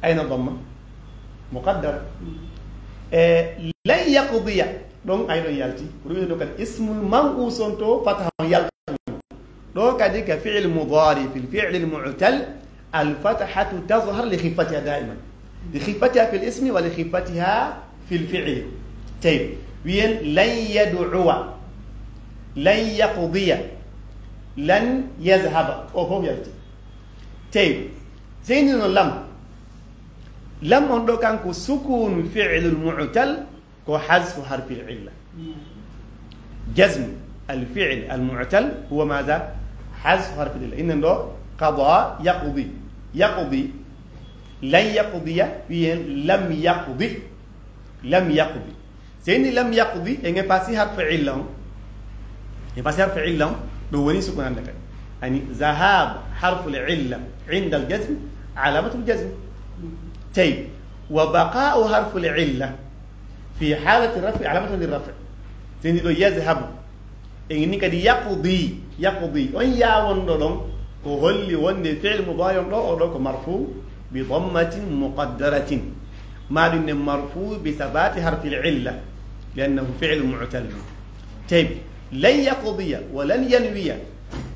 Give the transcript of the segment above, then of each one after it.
أين الضمة؟ مقدرة. لن يقضي دون أيضا يالتي ولو كان اسم المنقوص تو فتح يالتي لو كان كفعل مضارع في الفعل المعتل الفتحة تظهر لخفتها دائما، لخفتها في الاسم ولخفتها في الفعل. طيب وين لن يدعو، لن يقضي، لن يذهب أو هو يالتي. طيب زين لم عنده كان سكون فعل المعتل وحذف حرف العلة. جزم الفعل المعتل هو ماذا؟ حذف حرف العلة. إن عنده قضى يقضي، يقضي لن يقضي لم يقضي، لم يقضي. سين لم يقضي إنه باسي حرف علة، يباسي حرف علة دوني سكون عندك. يعني ذهاب حرف العلة عند الجزم علامة الجزم. طيب وبقاء حرف العلة في حالة الرفع علامة للرفع. سين دو يذهب إني كدي يقضي، يقضي وين يا وندلون وهل وند فعل مضارع لو مرفوع بضمة مقدرة، ما دون مرفوع بثبات حرف العلة لأنه فعل معتل. طيب لن يقضي ولن ينوي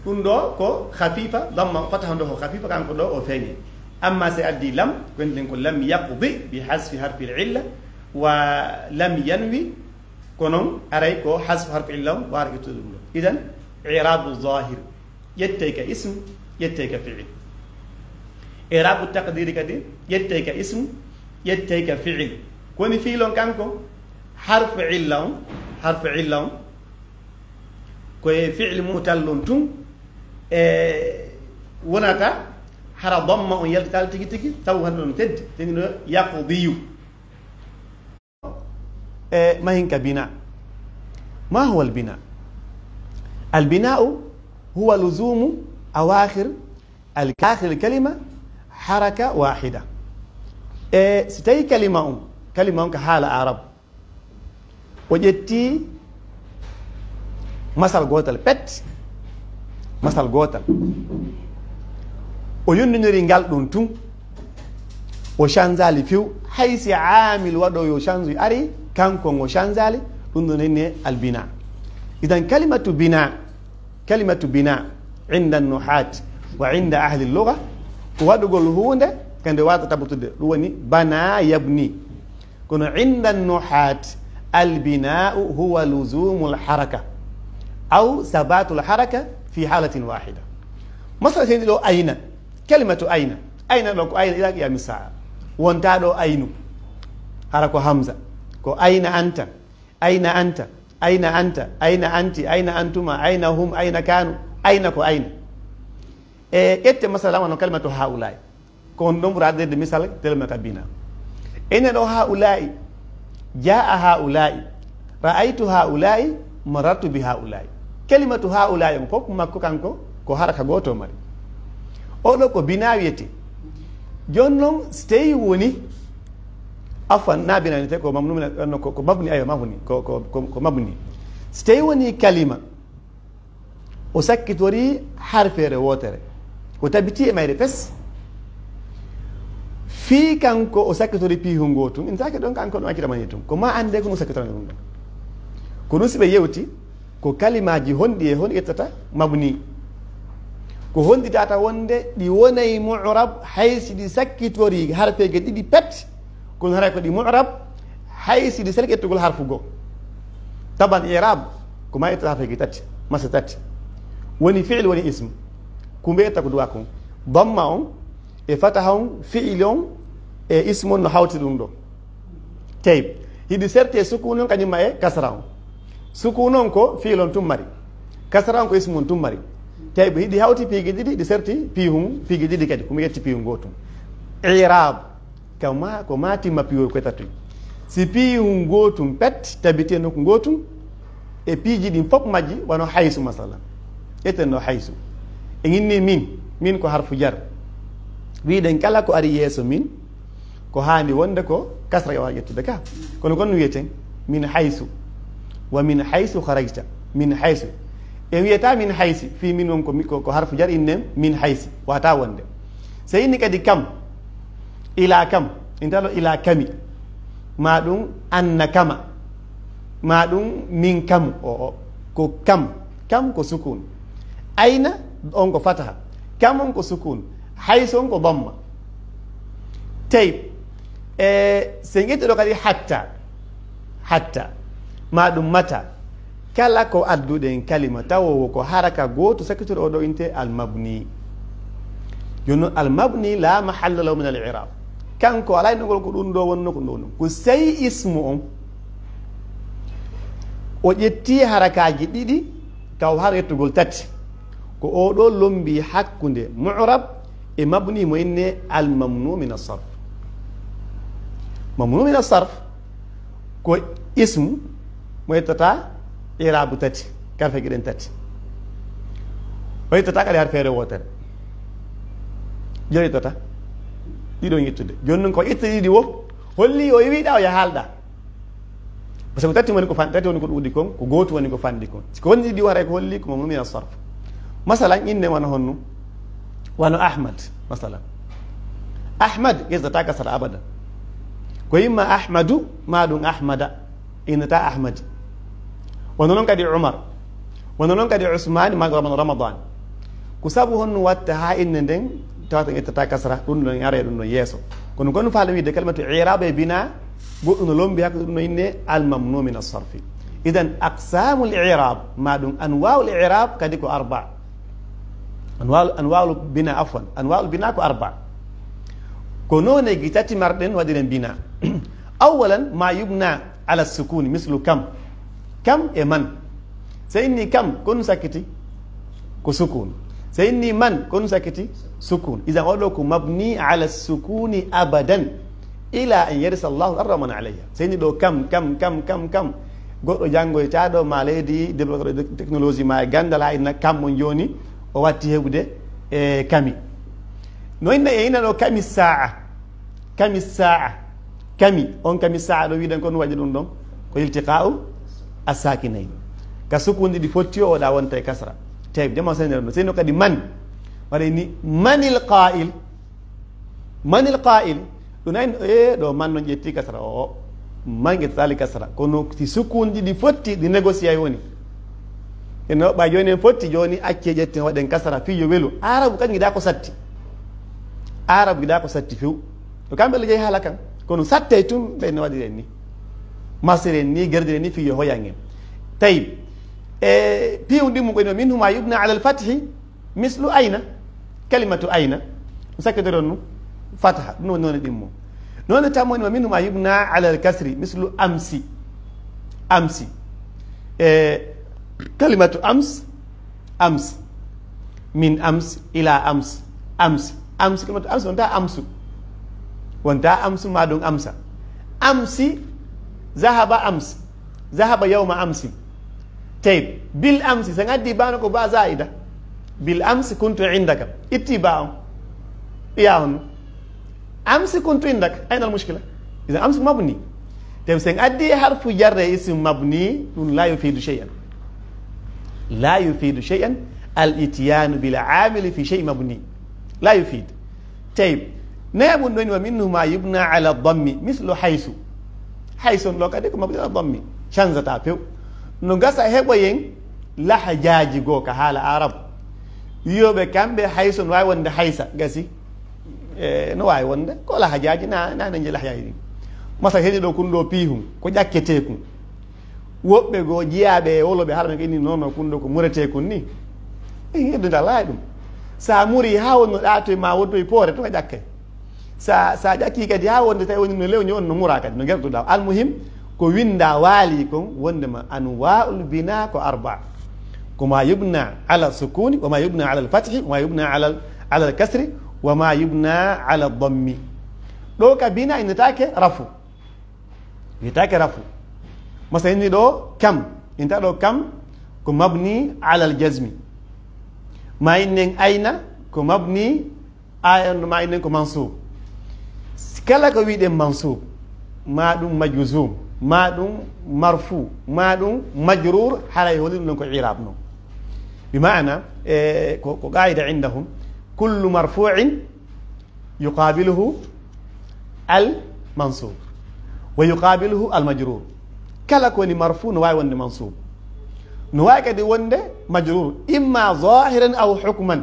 كندو كو خفيفة ضمة فتح عنده خفيفة كان كندو أو ثاني. أما سيأدي لم كنت نقول لم يقضي بحذف حرف العلة ولم ينوي كونون أريكو حذف حرف العلة وارك تدلون. إذن إعراب الظاهر يتيك اسم يتيك فعل. إعراب التقدير كده يتيك اسم يتيك فعل. كوني فعل كانكو حرف علة، حرف علة كوي فعل معتل تون وناتا حرا ضمه يلتال تيجي تيجي تو هندون تد تنين يقضي. ما هنك بناء. ما هو البناء؟ البناء هو لزوم أواخر الكلمة حركة واحدة. ستي كلمة كحال عرب وجدتي مثل قوتل بيت، مثل قوتل ويننري نقال دونتون وشانزالي فيو حيث عامل ودو يشانزي أري كان كون وشانزالي دونني البناء. إذن كلمة بناء عند النحاة وعند أهل اللغة ودقل هون كان دوات تبتد رواني بنا يبني. كون عند النحاة البناء هو لزوم الحركة أو ثبات الحركة في حالة واحدة. مثلا سيدي لو أين، كلمة أين لو أين إذا يا مساء وانتادو أين حركة همزة كو أين أنت، أين أنت، أين أنت، أين أنت، أين أنتما، أين هم، أين كانوا، أين كو أين. إنت مثلا وانا كلمة هؤلاء كون دوم راد مثال كلمة بنا. إن لو هؤلاء جاء هؤلاء رأيت هؤلاء مررت بهؤلاء. كلمة هؤلاء ينفق مكو كانكو كو حركة غوتو مري أولو كو بناويتي جونم ستي وني عفوا نابنا نتكو ممنوع كو مبني أيوة مبني كو مبني ستي وني كلمة وسكت وري حرف روتر وتبتي ما يرفس في كانكو وسكت وري بيهم غوتو إن ساكت دون كانكو ما كده مانيتهم كما عندك وسكت وري كونو سبي يوتي ko kalimaji hondi e hon ettata mabni ko hondi data wonde di wonay mu'rab haysi di sakkitori harfe ge didi pet ko haray ko di mu'rab haysi di sakkittugol harfu go taban i'rab ko ma etta harfe ge tati masa tati woni fi'l woni ism ko mbeta ko duwa ko damma on e fataha on fi'lon e ismun no hawti dum do tayib hidi serte sukunun kanyuma e kasra on sukunon ko fiilon tummari kasran ko ismun tummari taybe hidi hawti piigi didi di serti pihum piigi didi kadi ko yetti pihum gotum i'rab kama ko mati mapiyo ko tatu si pihum gotum pet tabite no ko gotum e piiji din fop maji wano haysu masala eten no haysu e nginni min ko harfu jar wi den kala ko ari yeso min ko haandi wonde ko kasra wa yettude ka kono gon wiyeten min haysu ومن حيث خرجت من حيث ويتا من حيث في منهم كو حرف جر إن من حيث واتا وند سيني كدي كم ila kam intalo ila kami ma ɗum anna kama ma ɗum min kam o ko kam ko sukun ayna on ko fataha kam on ko sukun hayso on ko damma tayib sen ƴetteɗo kadi hatta ma ɗum mata kala ko adduɗen kalima tawowo ko haraka goto sakkitore oɗo inte almabni jonnon almabni la mahalla lahu min al irab kanko ala nogol ko ɗum ɗo wonno ko ɗon ko sey ismu on o ƴetti harakaji ɗiɗi taw har yettugol tati ko oɗo lombi hakkude mu'rab e mabni mo inne almamnu min as-sarf mamnu min as-sarf ko ismu mo yettata irabu tati karfe giɗen tati o yettata kadi har feere wotere joni yettata ɗiɗo yettude joni noon ko itta ɗiɗi wo holli o wiɗa o yahalɗa par ce que tati woni ko tati woni ko ɗuuɗi kon ko gootu woni ko fanɗi kon siko woni ɗiɗi waray ko holli ko mamnu min as-sarf masalan inde wona honno wano ahmad masalan ahmad ƴettata kasara abada ko yimma ahmadu ma ɗum ahmada innata ahmad wono noon kadi umar wono noon kadi usmani ma ramadan ko sabu honno watta ha inde nden tawata ƴettata kasara ɗum ɗon are ɗum ɗon yeeso kono gonno faala wiide kalimatu irab e bina goɗɗum no lombi hakkude ɗum no inne almamnu min as-sarfi idan aqsamu l-i'rab ma ɗum anwa'u l-i'rab kadi ko arba anwa'u bina afwan anwa'u bina ko arba ko noon e tati marɗen waɗiren bina awalan ma yubna ala sukuni mislu kam e man so inni kam ko ɗum sakkiti ko sukun so inni man ko ɗum sakkiti sukun idan oɗo ko mabni ala sukuni abadan ila an yarisa llahu arra man alayha so inni ɗo kam goɗɗo janngoytaɗo ma leydi développé technologie ma e gandal ha inna kam on joni o watti heɓude e kami no inna e ina ɗo kami saa kami on kami saa ɗo wiɗen ko ɗum waɗi ɗum ɗon ko iltiqa'u as-sakinayn ka sukundi ɗi fotti o oɗa wonta e kasra tawi jama sanere ɗo seyno kadi man waɗa ni manil qa'il ɗum nayno ɗo man noon ƴetti kasra o man ƴettali kasra kono si sukundi ɗi fotti ɗi négocié woni eno ɓa joni en fotti joni acce ƴetti waɗen kasra fiyo welu arabu kañum giɗa ko satti few to kamɓe le jeeyi haala kan kono satte tun ɓe no waɗiren ni masiren ni gerdiren ni fiyo hoyan en tayib e piiw ɗimmu koyno min huma yubna ala al-fathi mislu ayna kalimatu ayna sakkidoron nu fataha ɗum woni noone ɗimmo noone tammoni min huma yubna ala al-kasri mislu amsi kalimatu ams min ams ila ams kalimatu ams wonta amsu ma ɗum amsa amsi zahaba yawma amsi tayib bil amsi so gaddi bano ko ba zaida bil amsi kuntu indaka itti ba on iya on amsi kuntu indaka ayna al mushkila idan amsi mabni tayib sen addi harfu jarre ism mabni ɗum la yufidu shay'an al ityanu bil amili fi shay mabni la yufid tayib نعم ومنه ما يبنى على الضم مثل حيث لو كده مبني على الضم شانزتا فيو نغاسا هبوين لا حجاجي go ka hala arab yobe kambe hayson way wonde haysa gasi no way wonde ko la hajaji na nje la hajaji masa hedi do kundo pihum ko jakkete kun wobbe go jiyabe wolobe harbe kini nono kundo ko murete kun ni hedde dala dum sa muri hawo no dato ma wodo e pore to jakke sa ƴakki kadi ha wonde tawi woni no lewni on no mura kadi no gertuɗa almuhim ko winda waali kon wondema anwa'ul bina ko arba ko ma yubna ala sukuni wa ma yubna ala al-fathi wa ma yubna ala al-kasri wa ma yubna ala ad-dammi ɗo ka bina innetake rafu masalan ni ɗo kam inta ɗo kam ko mabni ala al-jazmi ma innen ayna ko mabni ma innen ko mansub kala ko wiɗen mansub ma ɗum majzum ma ɗum marfu ma ɗum majrur haray holino ɗon ko irab noon bimana ko qaida indahum kullu marfu'in yuqabiluhu المنصوب ويقابله المجرور كلا كوني مرفوع نواي وند منصوب نواي كدي وند مجرور إما ظاهرا أو حكما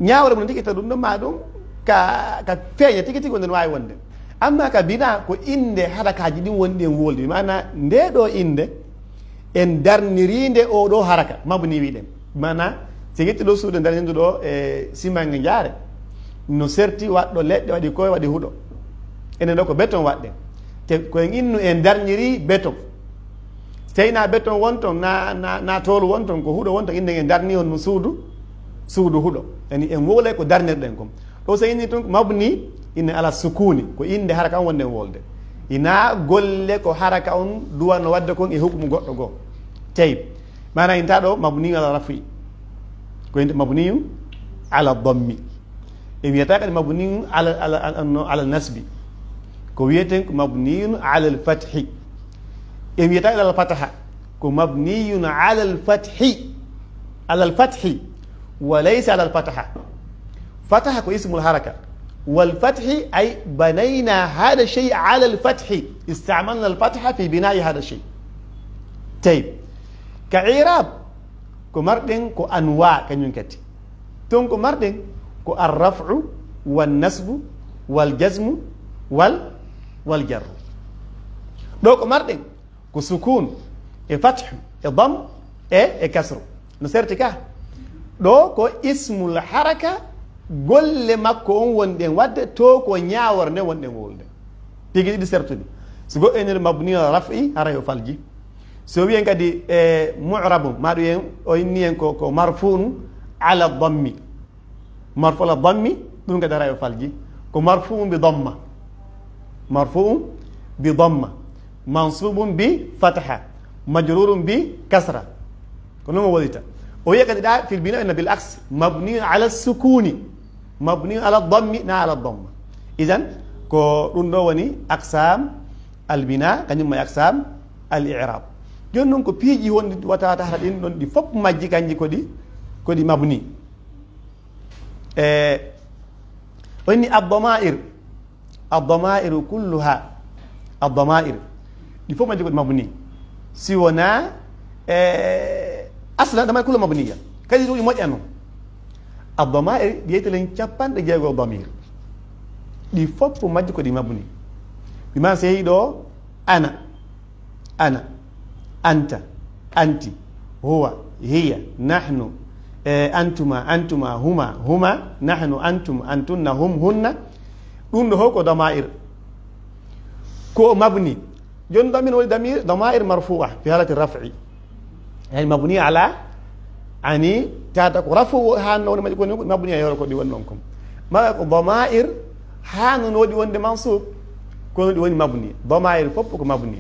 نياور من تيجي تدون ما دوم ka feña tigi tigi wonde no wawi wonde amma ka bina ko inde harakaji ɗin woni ɗen woldi mana nde ɗo inde en darnirinde o ɗo haraka mabni wiɗen mana si guetti ɗo suude darnindu ɗo e simange jaare no serti waɗɗo leɗɗe waɗi koye waɗi huuɗo enen ɗo ko béton waɗɗen te koyen innu en darniri béton teyna béton wonton na toolu wonton ko huuɗo wonton inden en darni on no suudu huuɗo yani en wowlay ko darnirɗen kom ɗo so inni tun mabni ine ala sukuni ko inde haraka on wonden wolde ina golle ko haraka on duwanno wadde kon e hukmu goɗɗo goo tayib mana inta ɗo mabniyu ala rafi ko inde mabniyu ala dammi e wiyata kadi mabniyu ala nasbi ko wiyeten ko mabniyun ala alfathi e wiyata ala alfataha ko mabniyun ala alfathi wa laysa ala alfataha فتح كو اسم الحركة والفتح أي بنينا هذا الشيء على الفتح استعملنا الفتح في بناء هذا الشيء طيب كعراب كو مردن كو أنواع كنينكتي تون كو مردن كو الرفع والنسب والجزم والجر دو كو مردن كو سكون فتح ضم كسر نسرتك دو كو اسم الحركة golle makko on wonɗen wadde to ko ñaworne wonɗen wolde tigi ɗiɗi sertude so goɗɗo enir mabni rafi hara yo falji so wiyen kadi mu'rabu maɗo yen o inni en ko marfuun ala dammi marfu ala dammi ɗum kadi hara yo falji ko marfuun bi damma mansubun bi fataha majrurun bi kasra ko noon o wodita o wiye kadi ɗa fil bina ena bil aks mabni ala sukuni mabni ala dammi na ala damma idan ko ɗum ɗo woni aqsam albina kañum ma aqsam al i'rab joni noon ko piiji wonde watata hata ɗin ɗon ɗi fof majji kanji kodi mabni onni addamairu kulluha addamair ɗi fof majji kodi mabni si wona aslan damair kullu mabniya kadi ɗum moƴƴano الضمائر ديتلن كابان دي جاغو ضمير دي فوب ماجي كو دي مبني بما سيدو انا انت انت هو هي نحن انتما هما نحن انتم انتن هم هن دون دو كو ضمائر كو مبني جون ضمير ولي ضمائر مرفوعه في حاله الرفع يعني مبني على ani tata ko rafu hanno ma ko mabni yoro ko di wonnon kom ma ko damair hanu nodi wonde mansub ko nodi woni mabni damair fop ko mabni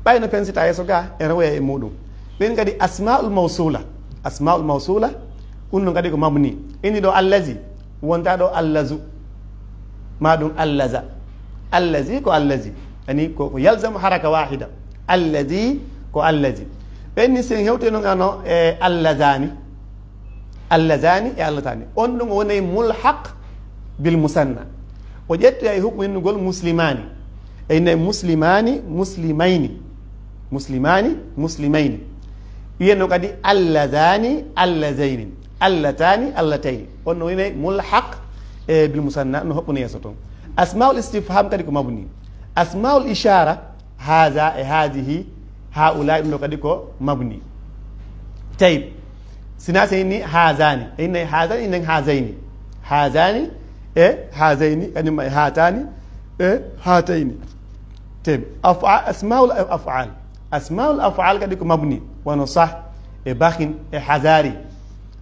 bayno pensita yeso ga e rawe e mudum ben kadi asmaul mawsula unno kadi ko mabni indi do allazi wonta do allazu madum allazi ko allazi ani ko yalzamu haraka wahida allazi ko allazi benni sen hewte no ngano e allazani e allatani on ɗum woni mulhaq bil musanna o ƴetti ay hukmu innugol muslimani eyne muslimayni wiyenno kadi allazani allazayni allatani allatayni on no woni mulhaq bil musanna no hoɓɓuno yeeso toon asmaul istifham kadi ko mabni asmaul ishara haza e hadihi هؤلاء ɗum ɗo kadi ko mabni tayib sina seyni hazani inne hazani innen hazayni hazayni kañum e hatani e hatayni tayib asmaul af'al kadi ko mabni wono sah e bakhin e hazari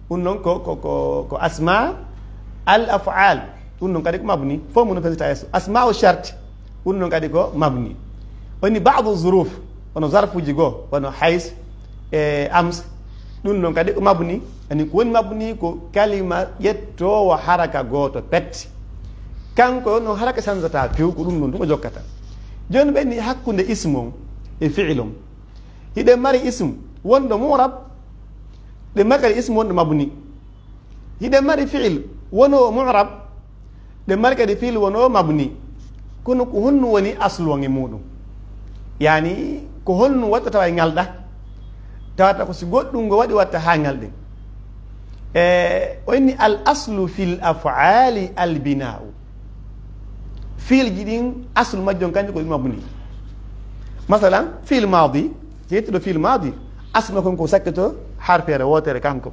ɗum noon ko asma al af'al ɗum noon kadi ko mabni fof muno fesita yesso asma'u shart ɗum noon kadi ko mabni woni ba'du zuruf wono zarfuji goo wono hays e ams ɗum noon kadi ko mabni ani ko woni mabni ko kalima ƴettowo haraka gooto pette kanko no haraka sansata few ko ɗum noon ɗum o jokkata joni ɓenni hakkude ismum e fi'ilum hiɗe mari ismu wonɗo murab ɗe mari kadi ismu wonɗo mabni hiɗe mari fi'il wono murab ɗe mari kadi fi'il wono mabni kono ko honno woni aslu nge muɗum yani ko honno watta tawa ngalɗa tawata ko si goɗɗum ngo waɗi watta ha ngalɗen o inni al aslu fil af'ali al bina'u fiilji ɗin aslu majjon kanjum ko ɗum mabni masalan fiil madi yettiɗo fiil madi aslu makon ko sakkito harfere wotere kanko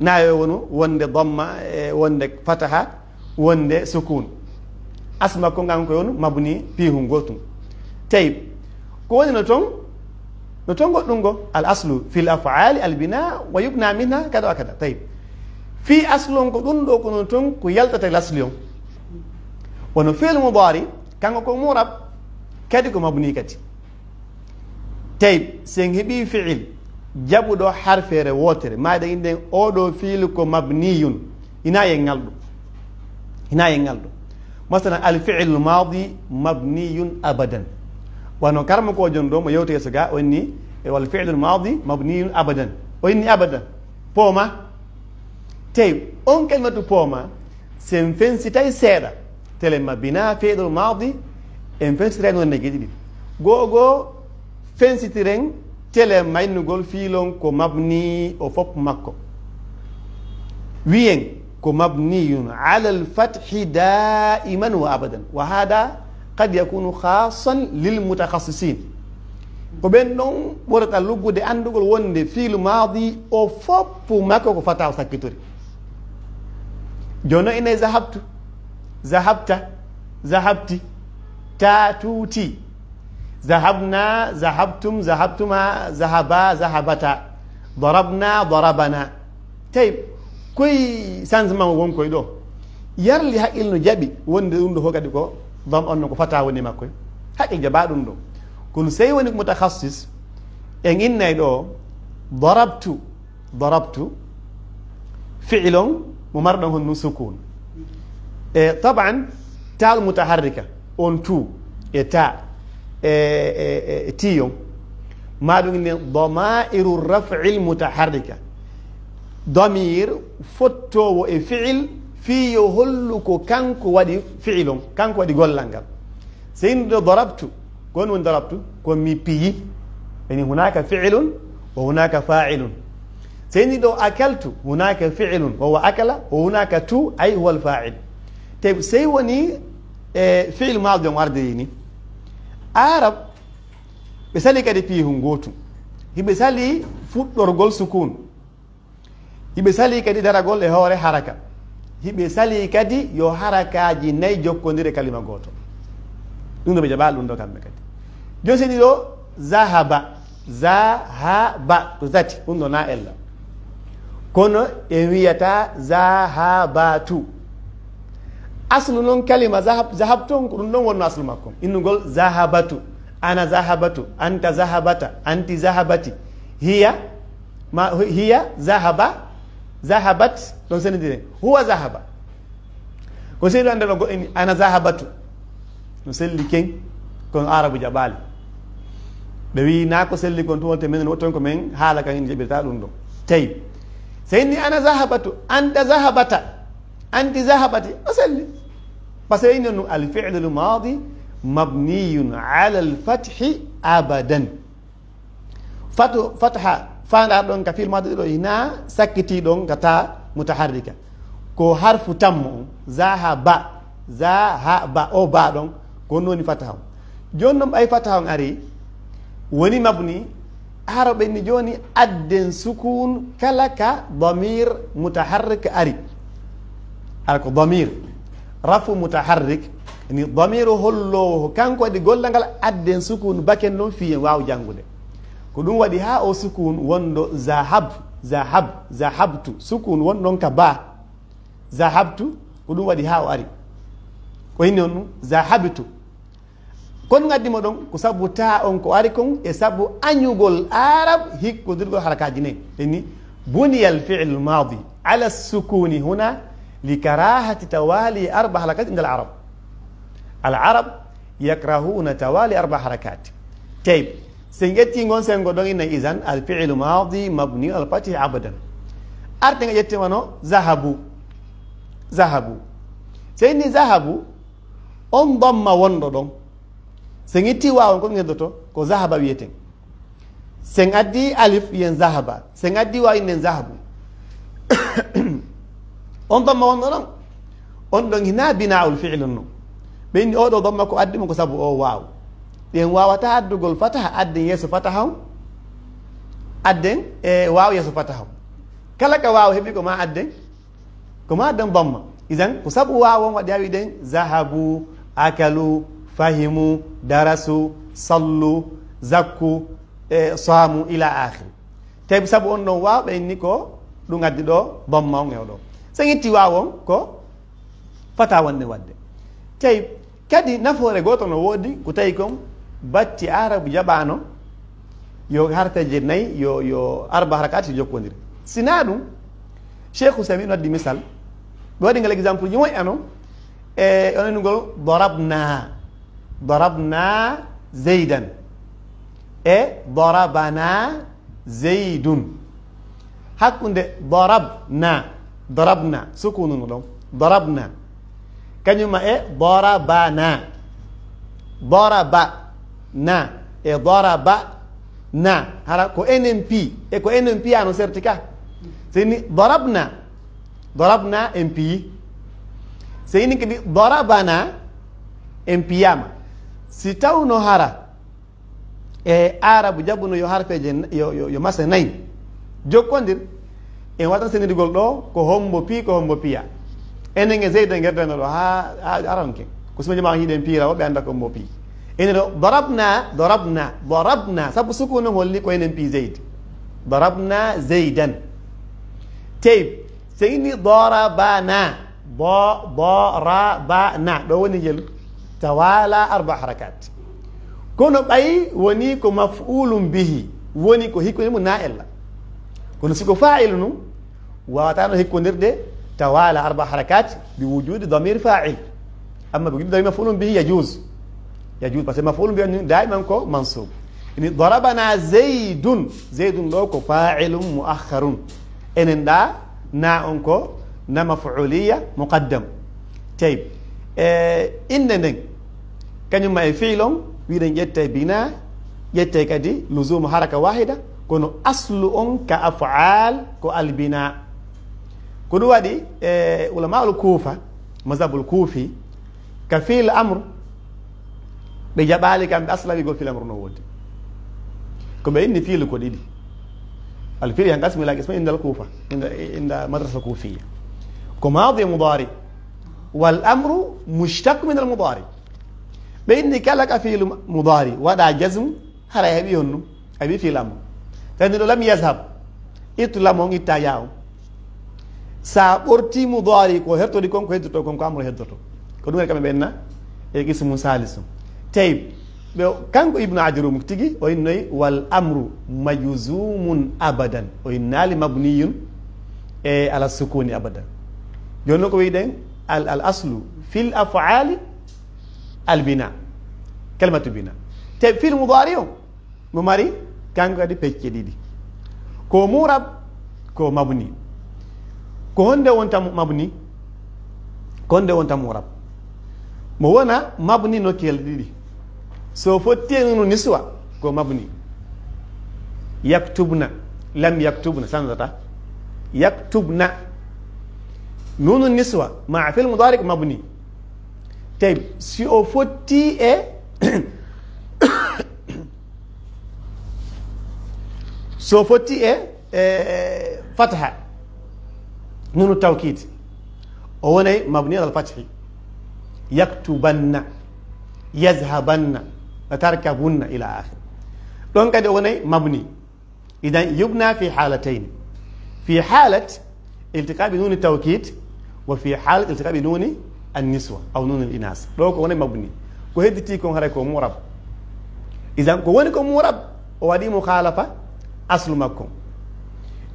nayo wonu wonde damma wonde fataha wonde sukun aslu makko kanko wonu mabni pihum gotum tayib ko woni no ton goɗɗum go al aslu fil af'ali al bina wa yubna minha kada wa kada tayib fi aslu on ko ɗum ɗo kono ton ko yaltata lasli on wono fi'l mudari kanko ko murab kadi ko mabni kadi tayib sen heɓi fi'il jaɓuɗo harfere wotere maɗa inden oɗo fi'il ko mabniyun ina ye ngalɗo masalan al fi'l madi mabniyun abadan wano karma ko jon ɗo mo yewte yeso ga o inni wal fi'l madi mabniyun abadan o inni abadan pooma tayib on kelmatu pooma sen fensitay seeɗa telemma bina fi'l madi en fensitiren wonne geɗi ɗiɗi gogo fensitiren tele maynugol fiilon ko mabni o fop makko wiyen ko mabniyun ala alfathi daiman wa abadan wa hada qad yakunu khasan lil mutakhassisin ko ɓen ɗon ɓurata luggude andugol wonde fiilu madi o foppu makko ko fata o sakkitori jono ine zahabtu zahabta zahabti tatuti zahabna zahabtum zahabtuma zahaba zahabata darabna darabana tayib koy changement wonkoy ɗo yarli haqqil no jaɓi wonde ɗum ɗo ho kadi ko dam on no ko fata woni makkoy haqqil jaɓa ɗum ɗo kono sey woni ko mutakhassis en innay ɗo darabtu fi'lon mo marɗon hon num sukun taban taal mutaharrika on tu e ta tiyon maɗum ne damairu raf'i mutaharrika damir fottowo e fi'il fiyo hollu ko kanko waɗi fi'ilon kanko waɗi gollal ngal so indi ɗo darabtu kon woni darabtu ko mi piyi yani hunaka fi'ilun wa hunaka fa'ilun so indi ɗo akaltu hunaka fi'ilun wa huwa akala wa hunaka tu ay huwa al fa'il te sey woni fi'il madi on ardiri ni arab ɓe sali kadi piihum gotum hiɓe sali fuɗɗorgol sukun hiɓe sali kadi daragol e hoore haraka hiɓe sali kadi yo harakaji nayyi jokkodiri kalima goto ɗum ɗo ɓe jaɓali ɗum ɗo kamɓe kadi joni seni ɗo zahaba to tati ɗum ɗo na ella kono e wiyata zahabatu aslu noon kalima zahabton ko ɗum ɗon wonno aslu makko innugol zahabatu ana zahabatu anta zahabata anti zahabati hiya zahabat ɗon senidire huwa zahaba ko seyɗo ande ɗo goɗɗo ni ana zahabatu no selli ken kono arabu jaɓali ɓe wi na ko selli kon tun wolte men wotton ko men haala kan ina jaɓirta ɗum ɗo tawi so inni ana zahabatu anta zahabata anti zahabati o selli par ce que inni al fi'l al madi mabniyun ala al fathi abadan fatha faandar ɗon ka fi'l madi ɗo ina sakkiti ɗon ka ta mutaharrika ko harfu tammo on zahaba o ba ɗon ko noni fataha on joni noon ɓay fataha on ari woni mabni araɓe ni joni adden sukun kala ka damir mutaharrik ari ara ko damir rafu mutaharrik ni damiru hollowo kanko waɗi gollal ngal adden sukun baken noon fiyen waw janggude ko ɗum waɗi ha o sukun wondo zahabtu sukun won ɗon ka ba zahabtu ko ɗum waɗi ha o ari ko hinni on ɗum zahabtu kon gaddimo ɗon ko sabu ta on ko ari kon e sabu añugol arab hikkodirgol harakaji nayi teni buniya al fi'l madi ala sukuni huna li karahati tawali arba harakat inda al arab yakrahuna tawali arba harakat tayib sen ƴetti gon sengo ɗon inna isan al fi'l madi mabni al fathi abadan arte nga ƴettimano zahabu so inni zahabu on damma wonɗo ɗon sen itti wawon ko geddoto ko zahaba wiyeten sen addi alif yen zahaba sen addi wawi nen zahabu on damma wonɗo ɗon on ɗon hina binaul fi'l no ɓenni oɗo damma ko addimo ko sabu o waaw ɗen wawata addugol fataha adden yeeso fataha adden e waaw yeeso fataha kala ka waaw heeɓi ko ma adden damma idan ko sabu waawon waɗi hawi ɗen zahabu akalu fahimu darasu sallu zakku saamu ila akhiri tawi sabu on ɗon waaw ɓenni ko ɗum addi ɗo damma on ewɗo so itti waawon ko fata wonde wadde tawi kadi nafoore goto no woodi ko tawi kon batti arabu jaɓano yo harfeje nayyi yo arba harakati jokkodiri sina ɗum cheikh Usamin waddi misal ɓe waɗi ngal exemple ji moƴƴano e onenugol darabna zeydan e darabana zeydun hakkunde darabna sukununo ɗon darabna kañuma e darabana e darabana hara ko enen pi e ko enen piyano serti ka seni darabna en piyi so ini kadi darabana en piyama si tawno hara e arabu jaɓuno yo harfeje yo masa nayyi jokkodir en watan senidigol ɗo ko hombo piya enen e zeyde guerdeno ɗo ha aranke ko sumaji ma hiɗen piira woɓe anda ko hombo pi ene ɗo darabna sabu sukunu holli ko enen pi zeyde darabna zeydan tey so ini darabana ɗo woni jelu tawala arba harakat kono ɓayi woni ko maf'ulum bihi woni ko hikkonimo na ella kono siko fa'ilu num wawatano hikkodirde tawala arba harakat bi wujudi damir fa'il amma bi wujudi damir maf'ulum bihi yajuz par ce que maf'ulum bihi daiman ko mansub ini darabana zaydun ɗo ko fa'ilum mu'akhkharun enen ɗa na on ko na maf'uliya muqaddam tayib inde nden kañumma e fiilon wiɗen ƴettay bina ƴettay kadi luzumu haraka wahida kono aslu on ka af'al ko albina ko ɗum waɗi ulama ul kuufa mazhabul kuufi ka fiil amre ɓe jaɓali kamɓe asla wigol fiil amre no wodi ko ɓe inni fiilu ko ɗiɗi الفيل ينقسم الى قسمين عند الكوفه عند مدرسه كوفيه كماضي مضارع والامر مشتق من المضارع بين كلك في مضارع ودا جزم هرا يبي يونو ابي في الامر تاني لم يذهب اطلمون يتاياو سا بورتي مضارع كو هرتو دي كون كو هدتو كون امر هدتو ko ɗum kamɓe ɓenna e qismu salisum tayib ɓe kanko ibnu ajarum tigi o innoyi wal amru majzumun abadan o innali mabniyun e ala sukuni abadan joni noon ko wiɗen al aslu fil af'ali al bina kalimatu bina te fil mudari o mo mari kanko kadi pecce ɗiɗi ko murab ko mabni ko honde wonta mabni ko honde wonta murab mo wona mabni nokkiyel ɗiɗi so fottiyeno niswa ko mabni yaktubna lam yaktubna sanata yaktubna nunu niswa ma fil mudari mabni tay si o fotti e so fotti e fatha nunu tawkid o wonay mabni al fathi yaktubanna yazhabanna tarkabunna ila akhir don kadi wonay mabni idan yubna fi halatayn fi halat التقاء بنون التوكيد وفي حالة التقاء بنون النسوة أو نون الإناث لو كون مبني كهدتي كون هراكو مرب إذا كون مرب ودي مخالفة أصل مكون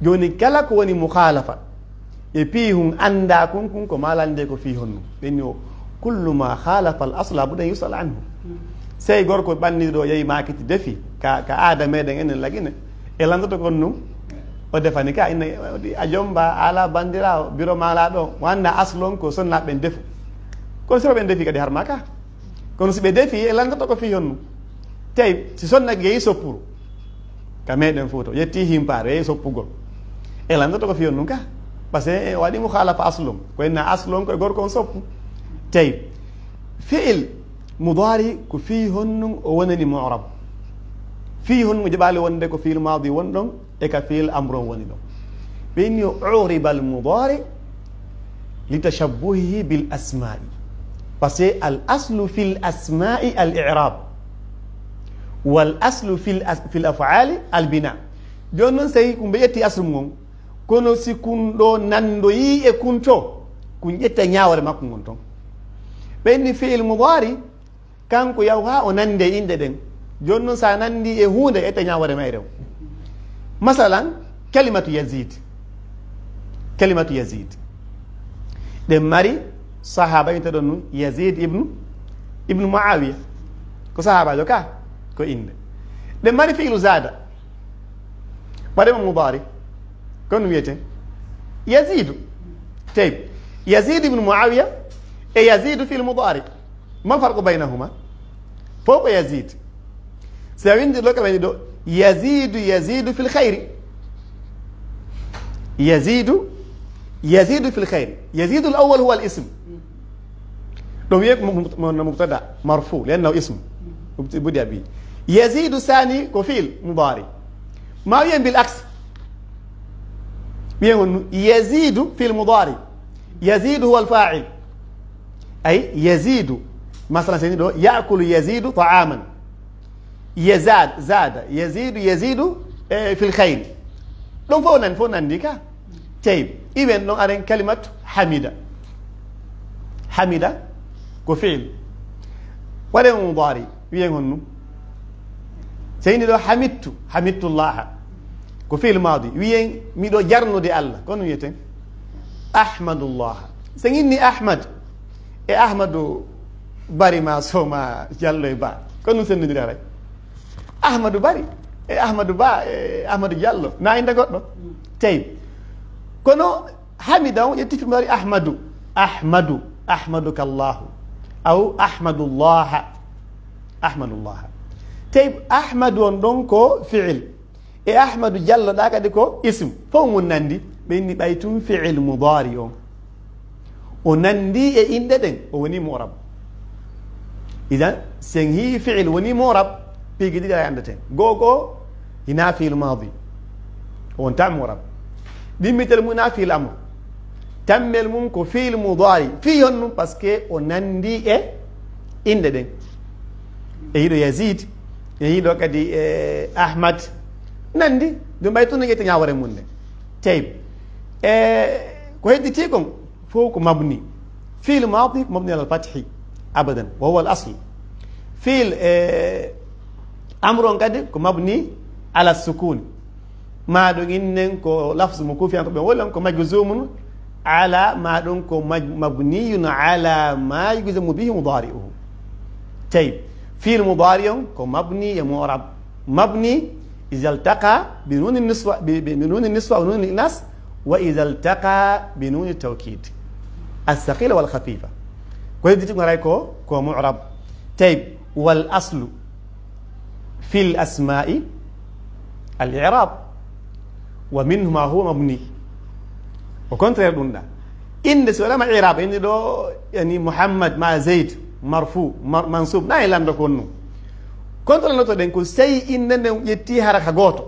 جوني كلا كون مخالفة يبيهم أندا كون كما لانديكو فيهن لأنه كل ما خالف الأصل لابد يسأل عنه سي غوركو باني دو يي ماكيت دفي كآدم ميدن إن لكن إلاندو كونو o defani ka ina a jomba ala bandira biro mala ɗo wanda aslon ko sonna ɓen defu kon soro ɓen defi kadi har maka kono si ɓe defi e landoto ko fi honnu tawi si sonna yeeyi soppuru ka meɗen fof to yetti himpare yeeyi soppugol e landoto ko fi honnu ka par ce que waɗi mo haalafa aslum koyenna aslum koye gorko on soppu tawi fi'il mudari ko fi honnum o wonani mu'rab fi honnum jaɓali wonde ko fiil madi woni ɗon e ka fiil amre on woni ɗon ɓeyni uriba al mudari litashabbuhihi bil asma'i par ce que al aslu fi l asma'i al i'rab wal aslu fi l af'ali al bina joni noon tawi ko mbe ƴetti aslu ngon kono si kun ɗo nandoyi e kun to kun ƴetta ñawore makko ngon toon ɓenni fiil mudari kanko yaw ha o nande inde ɗen joni noon sa nandi e hunde ƴetta ñawore ma e rew masalan kalimatu yazid ɗen mari sahaba inteɗon nun yazid ibnu muawiya ko sahabajo ka ko inde ɗen mari fiilu zada waɗema mudari kono wiyete yazidu tawi yazid ibnu muawiya e yazidu fil mudari ma farqu baynahuma fof ko yazid so a windi ɗo kaɓeni ɗo yazidu fil khayri يزيد في الخير يزيد الأول هو الاسم لو يك مبتدا مرفوع لأنه اسم بدأ به يزيد الثاني كفيل مضارع ما ين بالعكس يزيد في المضارع يزيد هو الفاعل أي يزيد مثلا سيدنا يأكل يزيد طعاما زاد يزيد في الخير لو فونا ديكا طيب إذن لو أرين كلمة حميدة كفعل ولا مضارع وين سيدنا لو حمدت الله كفعل ماضي وين ميدو جرنو دي الله كونو يتن أحمد الله سيدني أحمد bari ma soma Diallo ba kono sen ndira rek Ahmadou bari e Ahmadou ba e Ahmadou Diallo na inde goddo tay kono hamida o yetti fi mari ahmaduka Allah aw ahmadullah tay ahmad on don ko fi'il e Ahmadou Diallo da kadi ko ism fo mun nandi be ni baytum fi'il mudari o nandi e inde den o woni mu'rab إذا سنهي فعل وني مورب في جديد عندته جوجو ينافي الماضي وانت مورب بمثل منافي الأمر تم الممكن في المضارع فيه النوم باسكي ونندي إن دين يهيدو يزيد يهيدو كدي أحمد نندي دم بيتون نجت نياورة منه طيب كويدي تيكم فوق مبني في الماضي مبني على الفتح أبدا وهو الأصل في أمر قد مبني على السكون ما دون كو لفظ مكوفي أنكم بقولهم كو مجزوم على ما دون كو مبني على ما يجزم به مضارعه طيب في المضارع كو مبني معرب مبني إذا التقى بنون النسوة ونون الإناث وإذا التقى بنون التوكيد الثقيلة والخفيفة كويس دي تقول رايكو كو معرب طيب والاصل في الاسماء الاعراب ومنه ما هو مبني وكونترير دوندا ان سولا ما اعراب ان دو يعني محمد مع زيد مرفوع منصوب لا يلام دكونو كونترير نوتو دنكو سي ان يتي حركه غوتو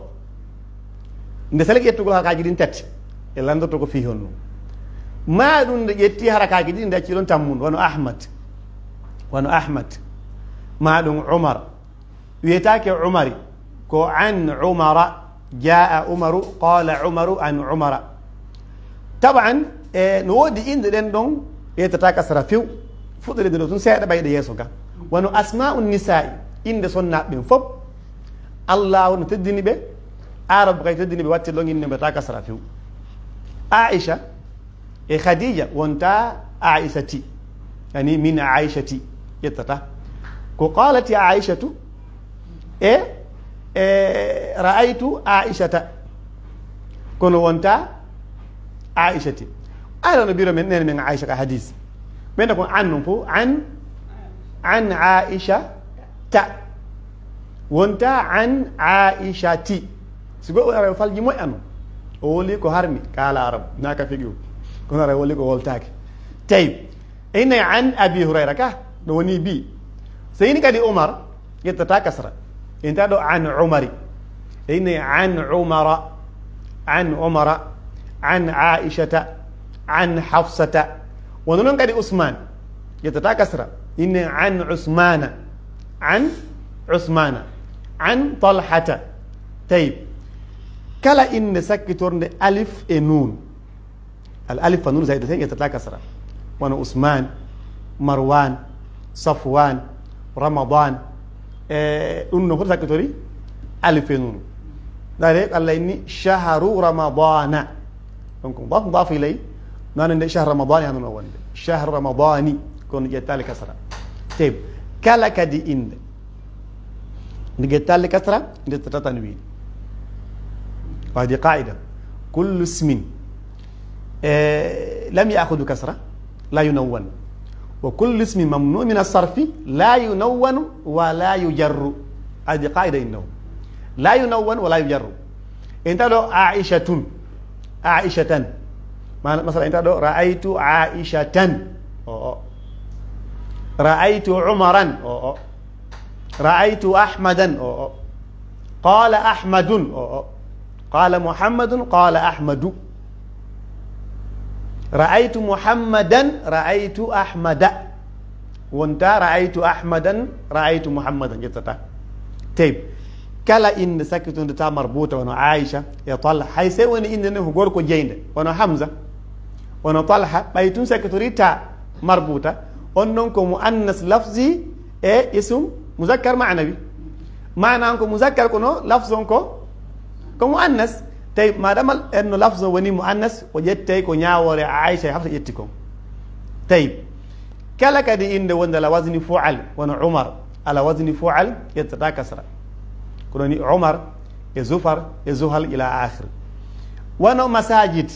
ndesale yettugo harakaji din tati e landoto ko fi honno ما دون يتي حركة جديدة ده كيلون تامون وانو أحمد ما دون عمر ويتاك عمري كو عن عمر جاء عمر قال عمر عن عمر طبعا نودي إن دين دون يتتاك سرفيو فضل دين دون سيادة بايد يسوكا وانو أسماء النساء إن دي صنع بين فب الله نتدني به عرب غير تدني به واتي لون إن بتاك سرفيو عائشة خديجة وانتا عائشتي يعني من عائشتي يتتا قالت يا عائشة رأيت عائشة كون وانتا عائشتي أنا نبير من عائشة حديث بينكم عنهم فو an Aisha ta wonta an Aisha ti sigo ara falji moy anu o woli ko harmi kala arab naka figu kono ara woli ko woltaake tay ina an abi hurayra ka do woni bi sayni kadi umar yettata kasra inta do an umari ina an umara an aishata an hafsata wonon kadi usman yettata kasra ina an usmana an talhata tayib kala inne sakkitornde alif e nun al alif fa nun zaidatayn yettata kasra wono usman marwan safwan ramadan ɗum no foti sakkitori alif e nun dare allah inni shahru ramadana donc mudaf ilay nanande shahr ramadan ya non wonde shahr ramadani kono jettali kasra tayib kala kadi inde ndi jettali kasra ndi tatanwin وهذه قاعدة كل اسم لم يأخذ كسرة لا ينون وكل اسم ممنوع من الصرف لا ينون ولا يجر هذه قاعدة إنه لا ينون ولا يجر انت لو عائشة مثلا انت لو رأيت عائشة رأيت عمرا رأيت أحمدا قال أحمد قال محمد قال أحمد رأيت محمدا رأيت أحمد وانت رأيت أحمدا رأيت محمدا جتتا طيب كلا إن سكتون تا مربوطة وانا عائشة يطلع حيث وانا إنه غوركو جيند وانا حمزة وانا طلحة بيتون سكتوري تا مربوطة وننكو مؤنث لفظي اسم مذكر معنوي معنى أنكو مذكر كنو لفظنكو كمؤنث طيب ما دام انه لفظ وني مؤنث وجدتي كو نياوري عائشه حفصه يتيكم طيب كلا كدي اند وند على وزن فعل وانا عمر على وزن فعل يتتا كسره كوني عمر يزفر يزهل الى اخر وانا مساجد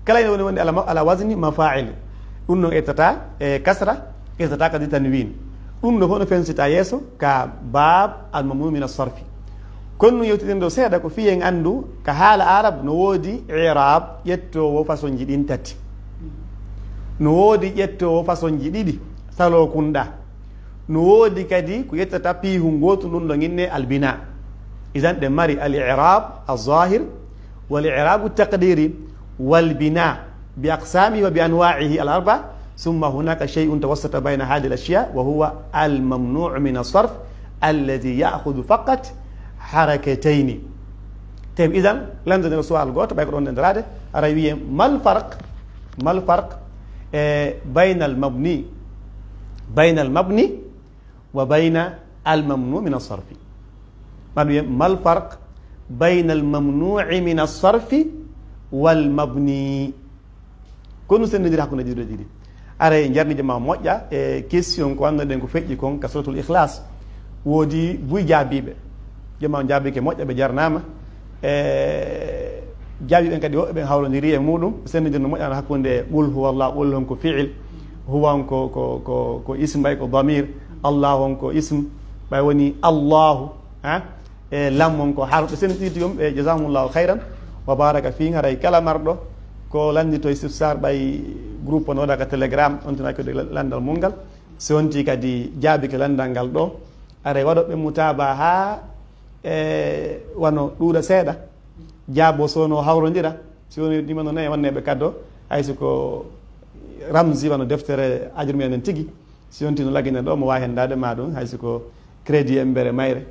كلا وند على وزن مفاعل انه يتتا كسره يتتا كدي تنوين انه هنا فنستا يسو كباب الممنوع من الصرف كن يوتيندو سيدا كو فيين اندو كحال عرب نودي اعراب يتو فاصون جيدين تاتي نودي يتو فاصون جيديدي سالو كوندا نودي كادي كو يتتا بيهو غوتو نون نغيني البناء اذن ده ماري الاعراب الظاهر والاعراب التقديري والبناء باقسامه وبانواعه الاربع ثم هناك شيء توسط بين هذه الاشياء وهو الممنوع من الصرف الذي ياخذ فقط حركتين طيب اذا لندن سؤال غوت باي كون ندراده راوي ما الفرق بين المبني وبين الممنوع من الصرف ما الفرق بين الممنوع من الصرف والمبني كونو سن ندير حكو ندير دي اري نجارني جما موجا كيسيون كو اند دنكو فجي كون كسرة الاخلاص ودي بوي جابيبه jama jaabi ke moƴƴa ɓe jarnama jaabi ɓen kadi woɓɓe ɓen hawlodiri e muɗum sennidirno moƴƴano hakkude qul huwa allah qul hon ko fiil huwa on ko isme ɓay ko damir allahu on ko isme ɓay woni allahu lam on ko harɓe sennidirti yom ɓe jasahumullahu hayran wa baraka fi haray kala marɗo ko landito e sifsar ɓay groupe on waɗa ka télégramme on tana kode landal mulngal si wonti kadi jaabi ke landal ngal ɗo aray waɗoɓe mutaba ha wano ɗuuɗa seeɗa jaabo sono hawrodira si woni ɗimano nayi wanneɓe kaddo hayso ko ramsi wano deftere ajru meɗen tigui si wonti no laggine ɗo mo wawi hen dade ma ɗum hayso ko crédit embere mayre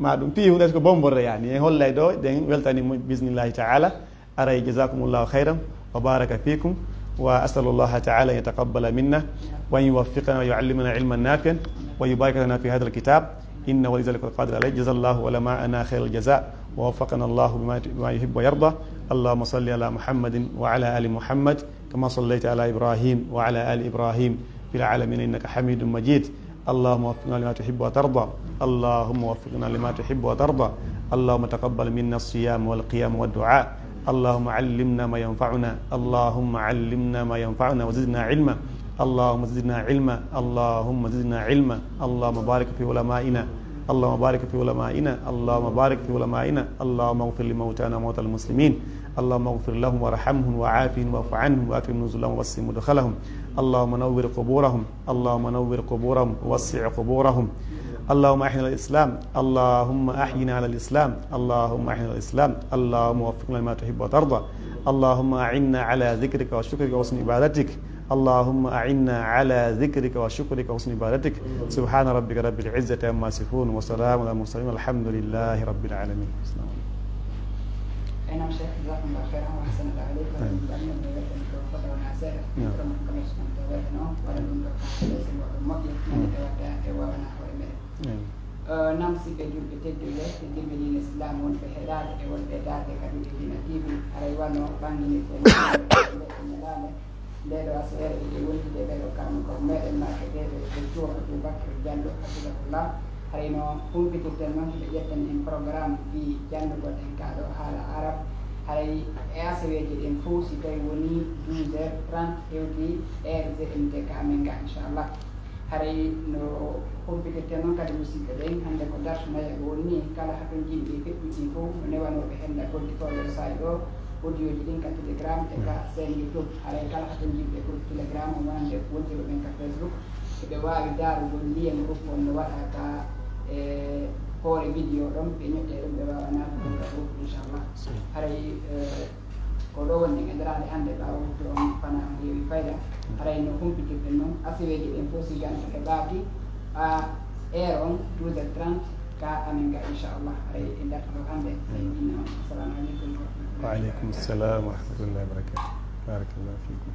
ma ɗum pi hunde ko bomborde yani en hollay ɗo ɗen weltanimo bismillahi taala aray jasakumullahu hayran wa baraka fikum wa asalullaha taala an yataqabbala minna wa an yuwaffiqana wa yuallimana ilman nafian wa yubarik lana fi hada alkitab إن ولذلك القادر عليه جزا الله علماءنا خير الجزاء ووفقنا الله بما يحب ويرضى اللهم صل على محمد وعلى آل محمد كما صليت على إبراهيم وعلى آل إبراهيم في العالمين إنك حميد مجيد اللهم وفقنا لما تحب وترضى اللهم وفقنا لما تحب وترضى اللهم تقبل منا الصيام والقيام والدعاء اللهم علمنا ما ينفعنا اللهم علمنا ما ينفعنا وزدنا علما اللهم زدنا علما اللهم زدنا علما اللهم بارك في علمائنا اللهم بارك في علمائنا اللهم بارك في علمائنا اللهم اغفر لموتانا وموتى المسلمين اللهم اغفر لهم وارحمهم وعافهم واعف عنهم واكرم نزلهم ووسع مدخلهم اللهم نور قبورهم اللهم نور قبورهم ووسع قبورهم اللهم احينا الاسلام اللهم احينا على الاسلام اللهم احينا على الاسلام اللهم وفقنا لما تحب وترضى اللهم اعنا على ذكرك وشكرك وحسن عبادتك اللهم أعنا على ذكرك وشكرك وحسن عبادتك سبحان ربك رب العزة عما يصفون وسلام على المرسلين والحمد لله رب العالمين. السلام عليكم. أي نعم شيخ جزاكم الله خيرا وأحسن الله عليكم. nam sikke julɓe tedduɓe teddirɓe diine islam wonɓe heɗade e wonɓe darde kadi e dina tv aray wano ɓangini ko ñalade ndeɗo asere e wondide ɓeɗo kamɓe ko meɗen nakeɗeɓe e tour aboubacry diallo hafidahullah harayno humpitirten noon ɓe ƴetten en programme fi jannugol en kaɗo haala arab haray e asaweji ɗen fof si tawi woni 12h30 hewti heure gmt ka amen ga inchallah haray no humpitirten noon kadi musidɓe ɓen hande ko dartunayaɓe wonni kala haton jinɓe feɓɓiɗi fof no newano ɓe henda godditoɗo sayi ɗo audio ji ɗin ka telegram e ka sen youtube haray kala haton jinɓe ko telegram o wonande wontiɓe ɓen ka facebook eɓe wawi darugol lien groupe on no waɗa ka e hoore vidéo ɗon ɓe ñotte ɗum ɓe wawa natuɗum ka groupe inchallah haray ko ɗo woni e darade hande ɓawa wutto on fana on heewi fayda haray no humpitirɗen noon asiweji ɗen fof si ganta e ɓaaki a heure on 12h30 ka amin ga inchallah haray e dartano hande inna on assalamu aleykum وعليكم السلام ورحمة الله وبركاته بارك الله فيكم